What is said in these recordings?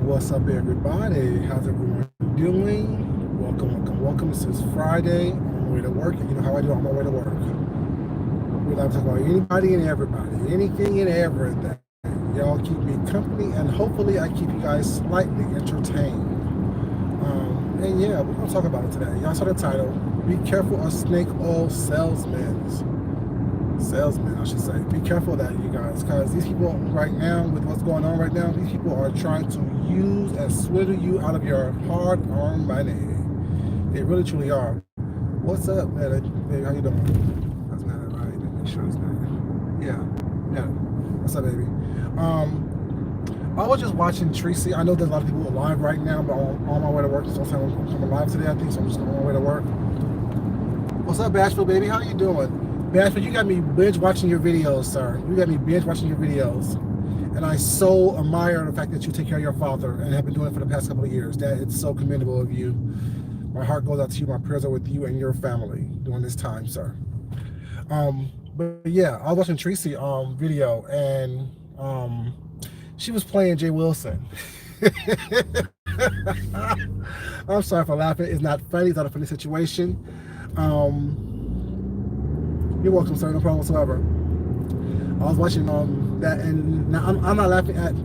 What's up, everybody? How's everyone doing? Welcome. This is Friday. On my way to work. And you know how I do on my way to work. We like to talk about anybody and everybody, anything and everything. Y'all keep me company, and hopefully, I keep you guys slightly entertained. And yeah, we're gonna talk about it today. Y'all saw the title. Be careful of snake oil salesmen, I should say. Be careful of that, you guys, because these people right now, with what's going on right now, these people are trying to use and swindle you out of your hard-earned money. They really, truly are. What's up, baby? How you doing? That's not it, right? Let me make sure it's not. Yeah. What's up, baby? I was just watching Tracy. I know there's a lot of people live right now, but I'm on my way to work. So I'm coming live today, I think, so I'm just on my way to work. What's up, Bashful, baby? How you doing? Bashful, you got me binge watching your videos, sir. You got me binge watching your videos. And I so admire the fact that you take care of your father and have been doing it for the past couple of years. That it's so commendable of you. My heart goes out to you. My prayers are with you and your family during this time, sir. But yeah, I was watching Tracy video, and she was playing Jay Wilson. I'm sorry for laughing. It's not funny. It's not a funny situation. You're welcome, sir. No problem whatsoever. I was watching that, and now I'm not laughing at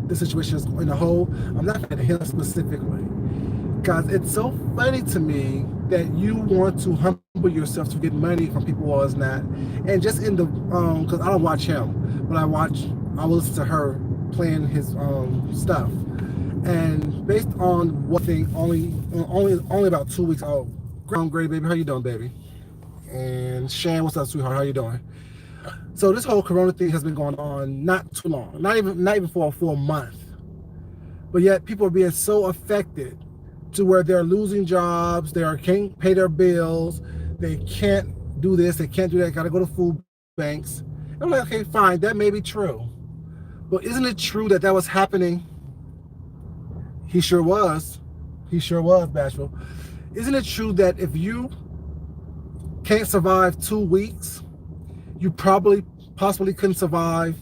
the situation in the whole. I'm laughing at him specifically, because it's so funny to me that you want to humble yourself to get money from people who is not, and just in the because I don't watch him, but I will listen to her playing his stuff, and based on what thing only about 2 weeks. Oh, great, baby. How you doing, baby? And Shan, what's up, sweetheart? How you doing? So this whole Corona thing has been going on not too long, not even for a full month, but yet people are being so affected to where they're losing jobs, they can't pay their bills, they can't do this, they can't do that, got to go to food banks. And I'm like, okay, fine, that may be true, but isn't it true that was happening? He sure was, Bashful. Isn't it true that if you can't survive 2 weeks, you possibly couldn't survive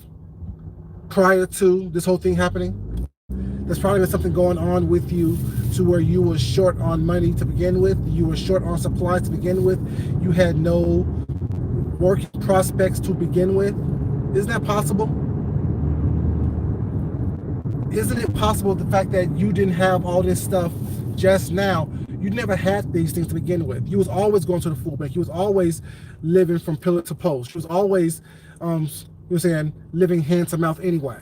prior to this whole thing happening? There's probably been something going on with you to where you were short on money to begin with, you were short on supplies to begin with, you had no work prospects to begin with. Isn't that possible? Isn't it possible the fact that you didn't have all this stuff just now? You never had these things to begin with. You was always going to the food bank. You was always living from pillar to post. You was always, living hand to mouth anyway.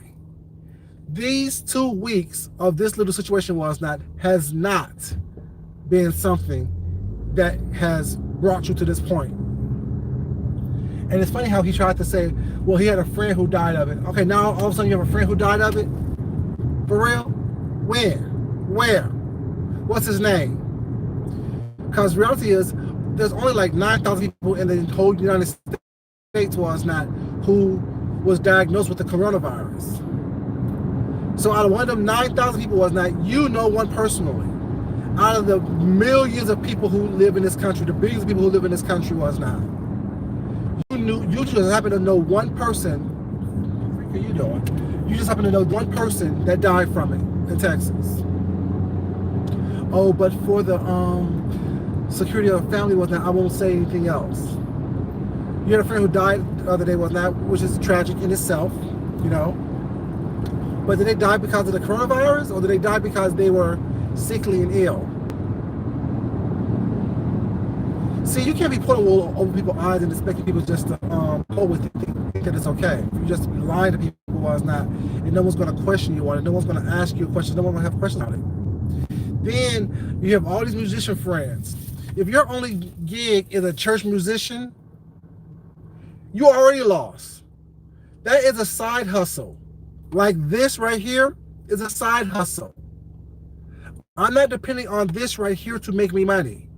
These 2 weeks of this little situation has not been something that has brought you to this point. And it's funny how he tried to say, well, he had a friend who died of it. Okay, now all of a sudden you have a friend who died of it? For real? When? Where? What's his name? Because the reality is, there's only like 9,000 people in the whole United States who was diagnosed with the coronavirus. So out of one of them 9,000 people you know one personally. Out of the millions of people who live in this country, the billions of people who live in this country you just happen to know one person. What are you doing? You just happen to know one person that died from it in Texas. Oh, but for the security of the family I won't say anything else. You had a friend who died the other day which is tragic in itself, you know. But did they die because of the coronavirus, or did they die because they were sickly and ill? See, you can't be putting wool over people's eyes and expecting people just to go with it, think that it's okay. You just be lying to people and no one's going to question you on it, no one's going to ask you questions, no one's going to have questions on it. Then you have all these musician friends. If your only gig is a church musician, you already lost. That is a side hustle. Like this right here is a side hustle. I'm not depending on this right here to make me money,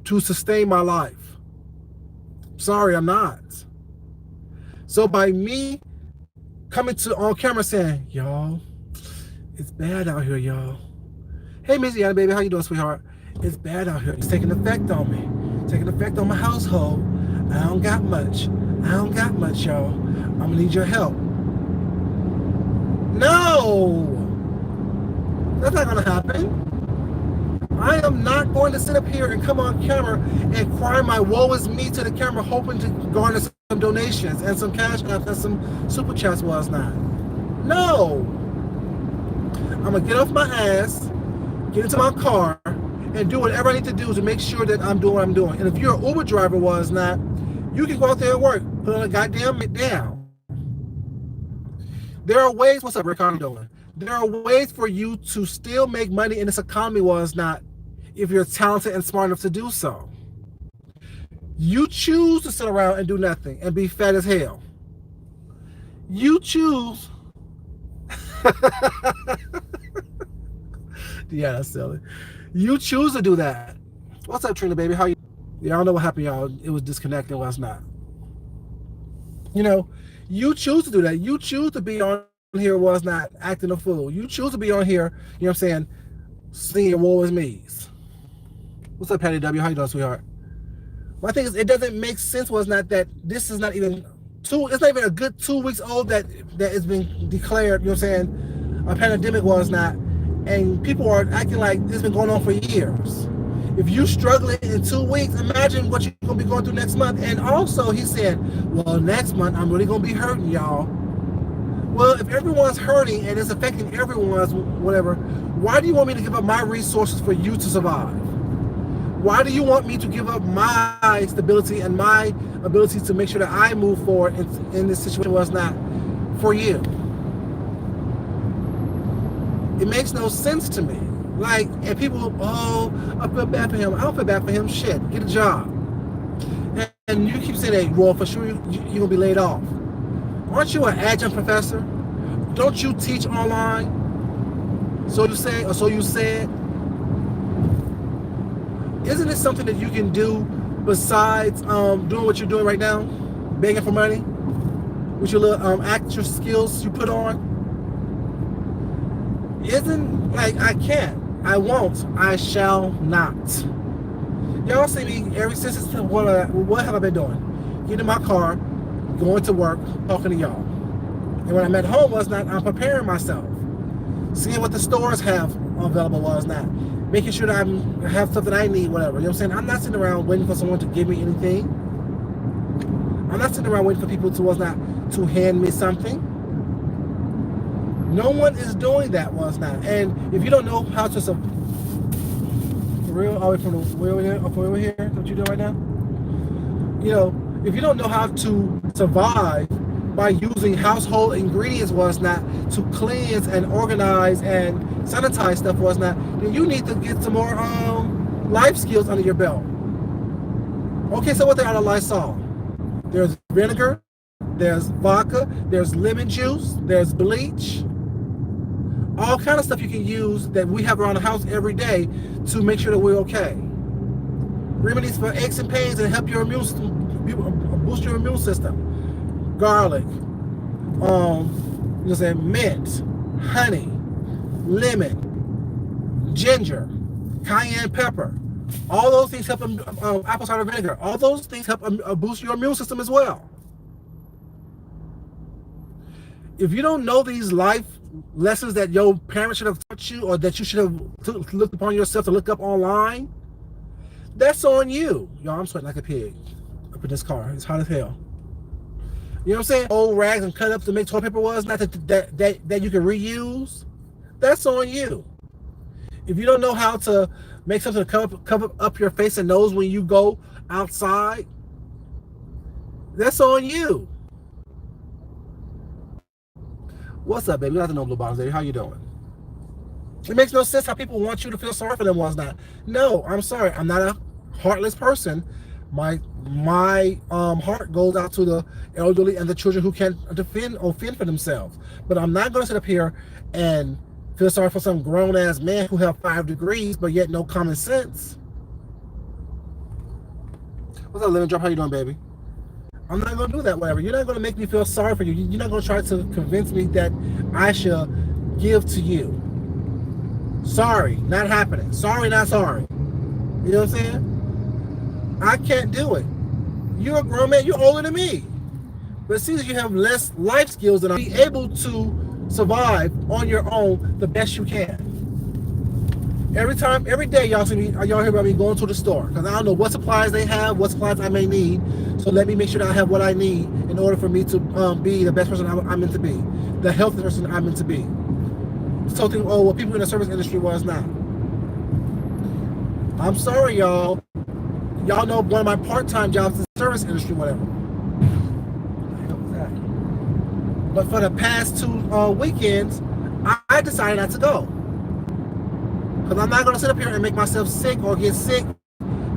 to sustain my life. Sorry, I'm not. So by me coming on camera saying, y'all, it's bad out here, y'all. Hey, Miss Yana, baby, how you doing, sweetheart? It's bad out here. It's taking effect on me. It's taking effect on my household. I don't got much, y'all. I'm gonna need your help. No! That's not going to happen. I am not going to sit up here and come on camera and cry my woe is me to the camera, hoping to garner some donations and some cash apps and some super chats. Was not. No. I'm going to get off my ass, get into my car, and do whatever I need to do to make sure that I'm doing what I'm doing. And if you're an Uber driver, was not, you can go out there and work. Put on a goddamn down. There are ways. What's up, Rick? How you doing? There are ways for you to still make money in this economy, was not, if you're talented and smart enough to do so. You choose to sit around and do nothing and be fat as hell. You choose. Yeah, that's silly. You choose to do that. What's up, Trina, baby? How you? Yeah, I don't know what happened, y'all. It was disconnected. Was not. You know, you choose to do that. You choose to be on here, was not acting a fool. You choose to be on here, you know what I'm saying, singing your woe is me's. What's up, Patty W? How you doing, sweetheart? My thing is, it doesn't make sense, was not, that this is not even it's not even a good 2 weeks old that it's been declared, you know what I'm saying, a pandemic, was not, and people are acting like it's been going on for years. If you're struggling in 2 weeks, imagine what you're going to be going through next month. And also, he said, well, next month, I'm really going to be hurting, y'all. Well, if everyone's hurting and it's affecting everyone's whatever, why do you want me to give up my resources for you to survive? Why do you want me to give up my stability and my ability to make sure that I move forward in this situation? Was not for you. It makes no sense to me. Like, and people, oh, I feel bad for him. I don't feel bad for him. Shit, get a job. And you keep saying that, well, for sure you're going to be laid off. Aren't you an adjunct professor? Don't you teach online? So you say, or so you said. Isn't it something that you can do besides doing what you're doing right now? Begging for money? With your little actress skills you put on? Isn't, like, I can't. I won't. I shall not. Y'all see me ever since what have I been doing? Getting in my car, going to work, talking to y'all. And when I'm at home, was not, I'm preparing myself. Seeing what the stores have available, was not. Making sure that I have stuff that I need, whatever. You know what I'm saying? I'm not sitting around waiting for someone to give me anything. I'm not sitting around waiting for people to, was not, to hand me something. No one is doing that, was not. And if you don't know how to, for real, all the way from the way over here, what you doing right now? You know, if you don't know how to survive by using household ingredients, was not, to cleanse and organize and sanitize stuff, was not, then you need to get some more life skills under your belt. Okay, so what they are the Lysol? There's vinegar, there's vodka, there's lemon juice, there's bleach. All kind of stuff you can use that we have around the house every day to make sure that we're okay. Remedies for aches and pains and help your immune system, boost your immune system. Garlic, you say mint, honey, lemon, ginger, cayenne pepper. All those things help, apple cider vinegar. All those things help boost your immune system as well. If you don't know these life lessons that your parents should have taught you, or that you should have looked upon yourself to look up online, that's on you. Y'all, I'm sweating like a pig up in this car. It's hot as hell. You know what I'm saying? Old rags and cut up to make toilet paper, was not that you can reuse. That's on you. If you don't know how to make something to cover up your face and nose when you go outside, that's on you. What's up, baby? You have to know Blue Bottoms, baby. How you doing? It makes no sense how people want you to feel sorry for them, was not. No, I'm sorry. I'm not a heartless person. My heart goes out to the elderly and the children who can't fend for themselves. But I'm not going to sit up here and feel sorry for some grown-ass man who have 5 degrees, but yet no common sense. What's up, Lemon Drop? How you doing, baby? I'm not going to do that, whatever. You're not going to make me feel sorry for you. You're not going to try to convince me that I should give to you. Sorry, not happening. Sorry, not sorry. You know what I'm saying? I can't do it. You're a grown man. You're older than me. But it seems you have less life skills than I be able to survive on your own the best you can. Every day, y'all hear about me going to the store because I don't know what supplies they have, what supplies I may need. So let me make sure that I have what I need in order for me to be the best person I'm meant to be, the healthy person I'm meant to be. So think, oh, what people in the service industry was not. I'm sorry, y'all. Y'all know one of my part-time jobs is the service industry, whatever. But for the past 2 weekends, I decided not to go. Because I'm not going to sit up here and make myself sick or get sick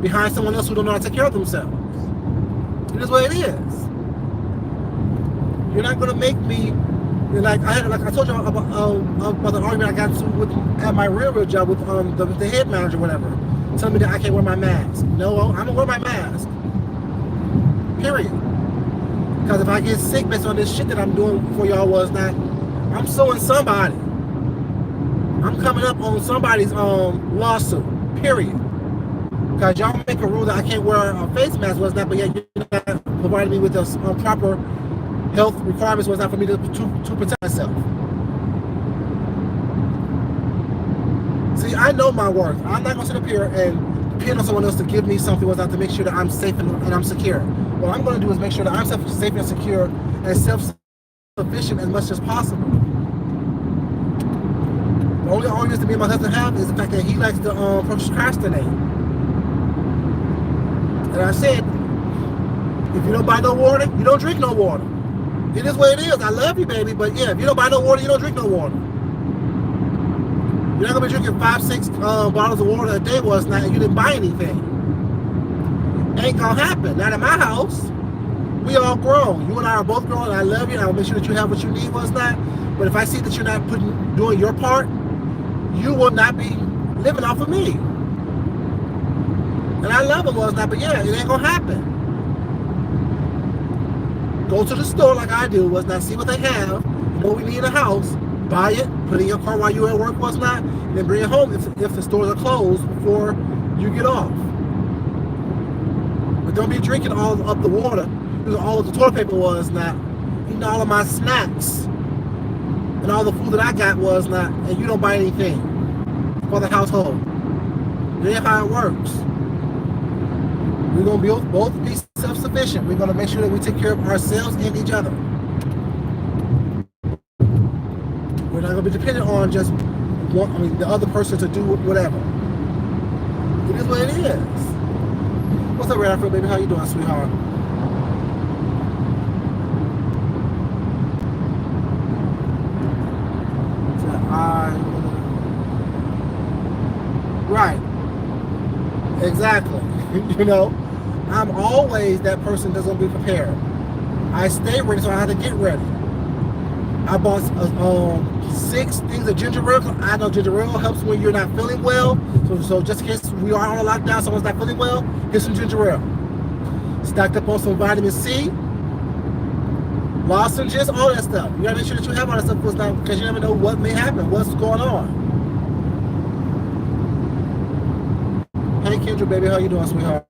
behind someone else who don't know how to take care of themselves. It is what it is. You're not going to make me, like I told you about the argument I got into at my real job with the head manager, whatever, telling me that I can't wear my mask. No, I'm going to wear my mask. Period. Because if I get sick based on this shit that I'm doing for y'all I'm suing somebody. I'm coming up on somebody's lawsuit. Period. Because y'all make a rule that I can't wear a face mask but yet you're not providing me with the proper health requirements for me to protect myself. See, I know my worth. I'm not going to sit up here and depend on someone else to give me something to make sure that I'm safe and I'm secure. What I'm going to do is make sure that I'm safe and secure and self-sufficient as much as possible. The only arguments that me and my husband have is the fact that he likes to procrastinate. And I said, if you don't buy no water, you don't drink no water. It is what it is. I love you, baby, but yeah, if you don't buy no water, you don't drink no water. You're not going to be drinking 5-6 bottles of water a day and you didn't buy anything. Ain't going to happen. Not in my house. We all grown. You and I are both grown, and I love you, and I will make sure that you have what you need But if I see that you're not doing your part, you will not be living off of me. And I love it but yeah, it ain't going to happen. Go to the store like I do, see what they have, what we need in the house, buy it, put it in your car while you're at work, and then bring it home if the stores are closed before you get off. But don't be drinking all of the water, because all of the toilet paper eating all of my snacks, and all the food that I got and you don't buy anything for the household. That's how it works. We're going to both be self-sufficient. We're going to make sure that we take care of ourselves and each other. We're not going to be dependent on just the other person to do whatever. It is what it is. What's up, Radford, baby? How you doing, sweetheart? Right. Exactly. I'm always that person that's going to be prepared. I stay ready, so I have to get ready. I bought 6 things of ginger ale. I know ginger ale helps when you're not feeling well. So just in case we are on a lockdown, someone's not feeling well, here's some ginger ale. Stacked up on some vitamin C, lozenges, all that stuff. You gotta make sure that you have all that stuff because you never know what may happen, what's going on. Hey Kendra, baby, how you doing, sweetheart?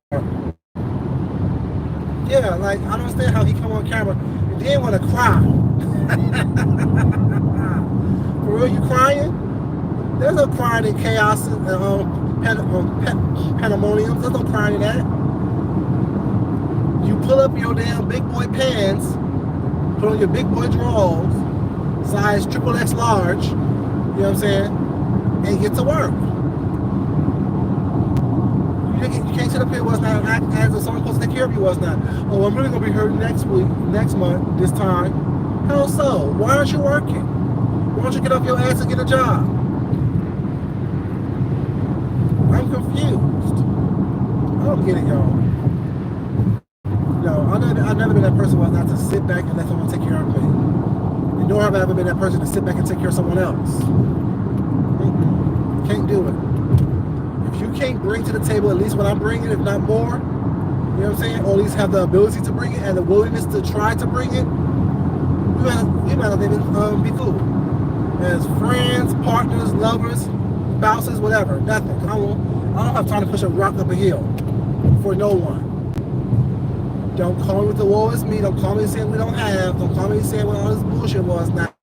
Yeah, I don't understand how he come on camera and then want to cry. For real, you crying? There's no crying in chaos and pandemonium. There's no crying in that. You pull up your damn big boy pants, put on your big boy drawers, size XXX large, you know what I'm saying, and get to work. You can't sit up here act as if someone's supposed to take care of you Oh, I'm really going to be hurt next month, this time. How so? Why aren't you working? Why don't you get off your ass and get a job? I'm confused. I don't get it, y'all. No, I've never been that person who was not to sit back and let someone take care of me. Nor have I ever been that person to sit back and take care of someone else. Can't do it. If you can't bring to the table at least what I'm bringing, if not more, you know what I'm saying, or at least have the ability to bring it and the willingness to try to bring it, we might not even be cool. As friends, partners, lovers, spouses, whatever, nothing. I don't have time to push a rock up a hill for no one. Don't call me with the woe is me. Don't call me saying we don't have. Don't call me saying what all this bullshit was. Not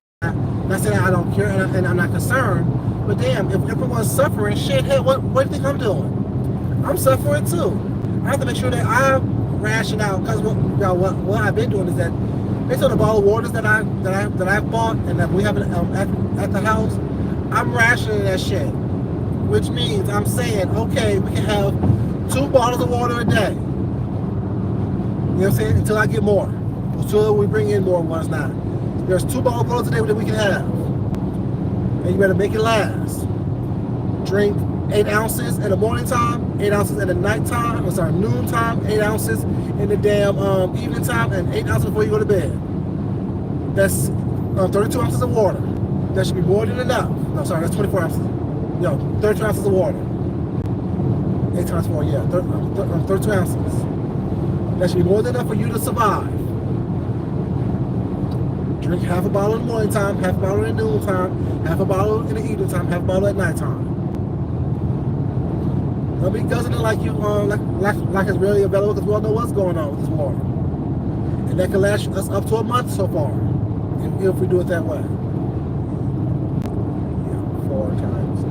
Not saying I don't care and I'm not concerned, but damn, if everyone's suffering, shit, hey, what do you think I'm doing? I'm suffering too. I have to make sure that I ration out, because what I've been doing is that based on the bottled waters that I've bought and that we have at the house, I'm rationing that shit, which means I'm saying, okay, we can have 2 bottles of water a day. You know what I'm saying? Until I get more, until we bring in more ones. Not. There's 2 bottles of water a day that we can have, and you better make it last. Drink 8 ounces in the morning time, 8 ounces in the night time, noon time, 8 ounces in the damn evening time, and 8 ounces before you go to bed. That's 32 ounces of water. That should be more than enough. No, sorry, that's 24 ounces. No, 32 ounces of water. 8 times 4, yeah, 32 ounces. That should be more than enough for you to survive. Drink half a bottle in the morning time, half a bottle in the noon time, half a bottle in the evening time, half a bottle at night time. Don't be guzzling it like you like it's really available, because we all know what's going on with this water, and that can last us up to a month so far, if we do it that way. Yeah, 4 times.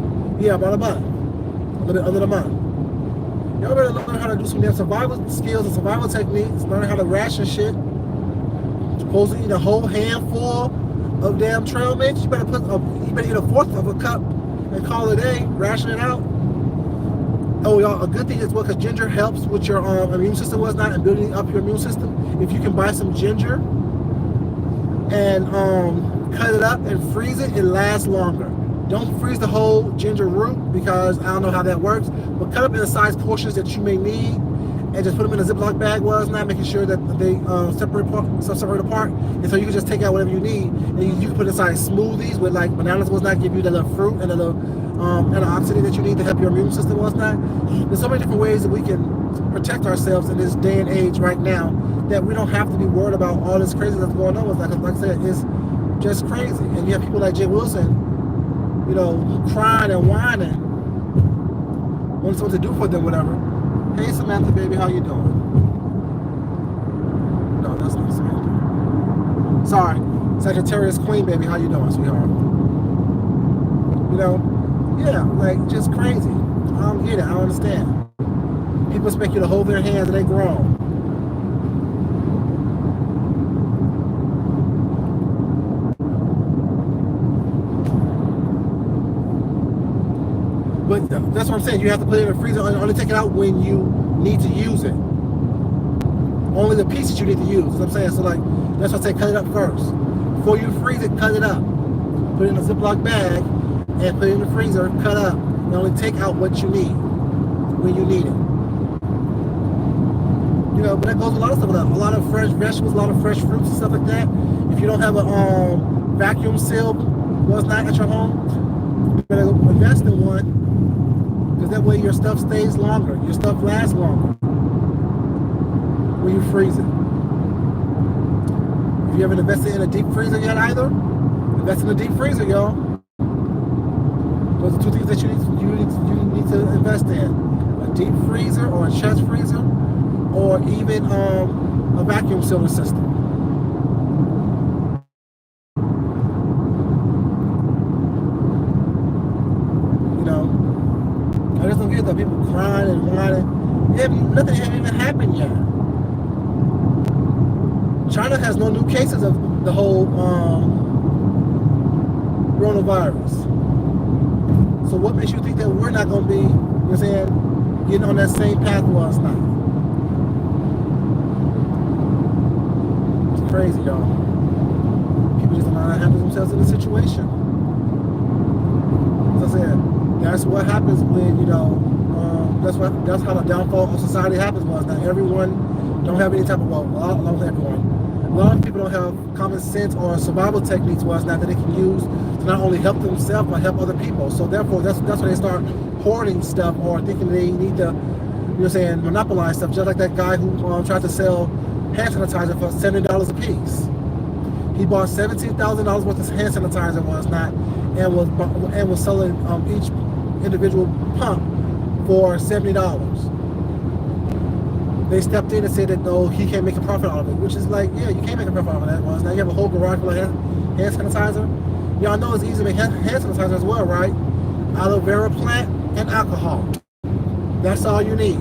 Yeah, about a month, a little bit under a month. Y'all better learn how to do some damn survival skills and survival techniques. Learn how to ration shit. Supposed to eat a whole handful of damn trail mix. You better eat 1/4 of a cup and call it a day. Ration it out. Oh, y'all, a good thing is because ginger helps with your immune system, and building up your immune system. If you can buy some ginger and cut it up and freeze it, it lasts longer. Don't freeze the whole ginger root, because I don't know how that works, but cut up in the size portions that you may need, and just put them in a Ziploc bag, making sure that they separate apart, and so you can just take out whatever you need, and you can put inside smoothies with like bananas, give you the little fruit and the little antioxidant that you need to help your immune system, There's so many different ways that we can protect ourselves in this day and age right now, that we don't have to be worried about all this crazy that's going on. Like I said, it's just crazy. And you have people like Jay Wilson, crying and whining, wanting someone to do for them, whatever. Hey, Samantha, baby, how you doing? No, that's not Samantha. Sorry, Sagittarius Queen, baby, how you doing, sweetheart? Yeah, like, just crazy. I don't get it. I don't understand. People expect you to hold their hands and they grown. But that's what I'm saying. You have to put it in the freezer and only take it out when you need to use it. Only the pieces you need to use. That's what I'm saying. So like, that's why I say cut it up first. Before you freeze it, cut it up. Put it in a Ziploc bag and put it in the freezer, cut up. And only take out what you need when you need it. But that goes with a lot of stuff. A lot of fresh vegetables, a lot of fresh fruits and stuff like that. If you don't have a vacuum seal, at your home, you better invest in one. Because that way your stuff stays longer. Your stuff lasts longer when you freeze it. If you haven't invested in a deep freezer yet either, invest in a deep freezer, y'all. Those are 2 things that you need to invest in. A deep freezer or a chest freezer, or even a vacuum sealer system. I just don't get that. People crying and whining. Nothing hasn't even happened yet. China has no new cases of the whole coronavirus. So what makes you think that we're not going to be, getting on that same path last night? It's crazy, y'all. People just don't know how to handle themselves in the situation. As I said, that's what happens when, that's how the downfall of society happens. Not everyone don't have any type of, not everyone. A lot of people don't have common sense or survival techniques that they can use to not only help themselves but help other people. So therefore, that's when they start hoarding stuff or thinking they need to, monopolize stuff. Just like that guy who tried to sell hand sanitizer for $70 a piece. He bought $17,000 worth of hand sanitizer and was selling each individual pump for $70. They stepped in and said that no, he can't make a profit out of it, which is like, yeah, you can't make a profit out of that. Now you have a whole garage full of hand sanitizer. Y'all know it's easy to make hand sanitizer as well, right? Aloe vera plant and alcohol. That's all you need.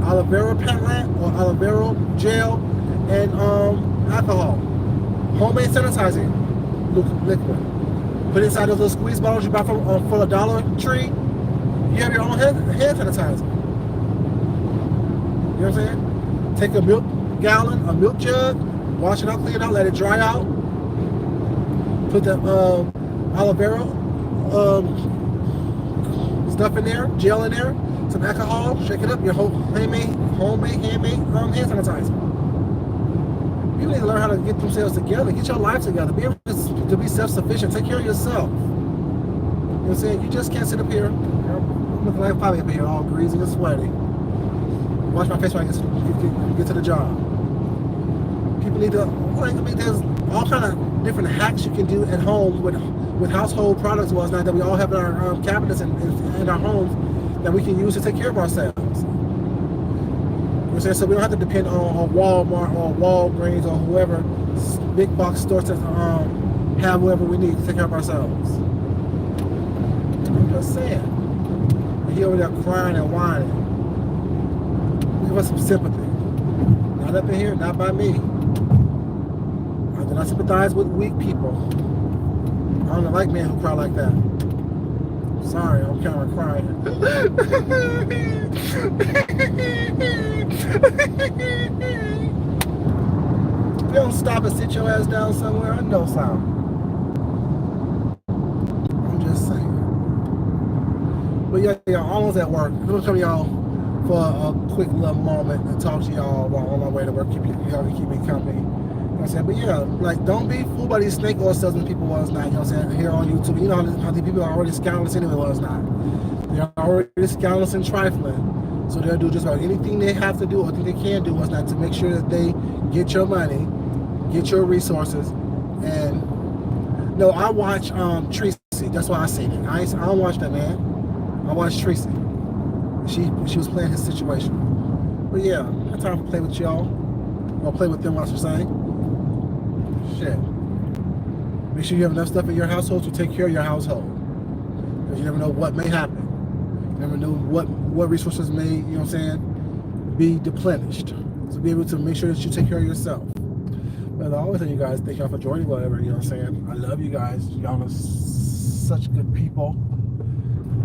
Aloe vera plant or aloe vera gel and alcohol. Homemade sanitizing liquid. Put inside those little squeeze bottles you buy from for the Dollar Tree. You have your own hand sanitizer. You know what I'm saying? Take a milk gallon, a milk jug, wash it out, clean it out, let it dry out. Put the aloe vera stuff in there, gel in there, some alcohol, shake it up, your whole homemade hand sanitizer. People need to learn how to get themselves together, get your life together, be able to be self-sufficient, take care of yourself. You know what I'm saying? You just can't sit up here. I'm looking like probably up here all greasy and sweaty. Wash my face when I get to the job. People need to, there's all kind of different hacks you can do at home with household products that we all have in our cabinets and in our homes that we can use to take care of ourselves. You know what I'm saying? So we don't have to depend on Walmart or Walgreens or whoever big box stores to have whatever we need to take care of ourselves. I'm just saying. He over there crying and whining. Give us some sympathy. Not up in here, not by me. I do not sympathize with weak people. I don't like men who cry like that. Sorry, I'm kind of crying. If you don't stop and sit your ass down somewhere, I know something. I'm just saying. But yeah, y'all almost at work. I'm gonna come to y'all for a quick little moment and talk to y'all while on my way to work. Y'all can keep me company. You know what I'm saying? But yeah, like, don't be fooled by these snake oil salesman people was not. You know what I'm saying? Here on YouTube, you know how these people are already scandalous anyway was not. They're already scandalous and trifling. So they'll do just about anything they have to do or think they can do was not to make sure that they get your money, get your resources. And no, I watch Tracy. That's why I seen it. I don't watch that, man. I watched Tracy. She was playing his situation. But yeah, I have time to play with y'all. Or play with them, what you're saying. Shit. Make sure you have enough stuff in your household to take care of your household. Because you never know what may happen. You never know what resources may, you know what I'm saying, be deplenished. So be able to make sure that you take care of yourself. But I always tell you guys, thank y'all for joining, whatever, you know what I'm saying. I love you guys. Y'all are such good people.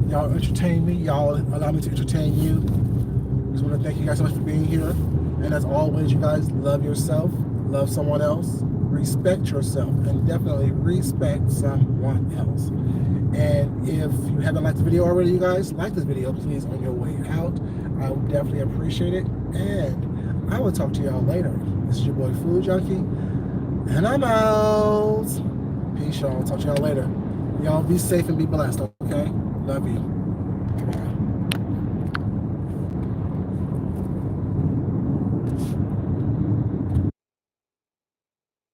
Y'all entertain me. Y'all allow me to entertain you. Just want to thank you guys so much for being here. And as always, you guys love yourself, love someone else, respect yourself, and definitely respect someone else. And if you haven't liked the video already, you guys, like this video, please, on your way out. I would definitely appreciate it. And I will talk to y'all later. This is your boy Food Junkie, and I'm out. Peace, y'all. Talk to y'all later. Y'all be safe and be blessed, okay? Love you. Come on.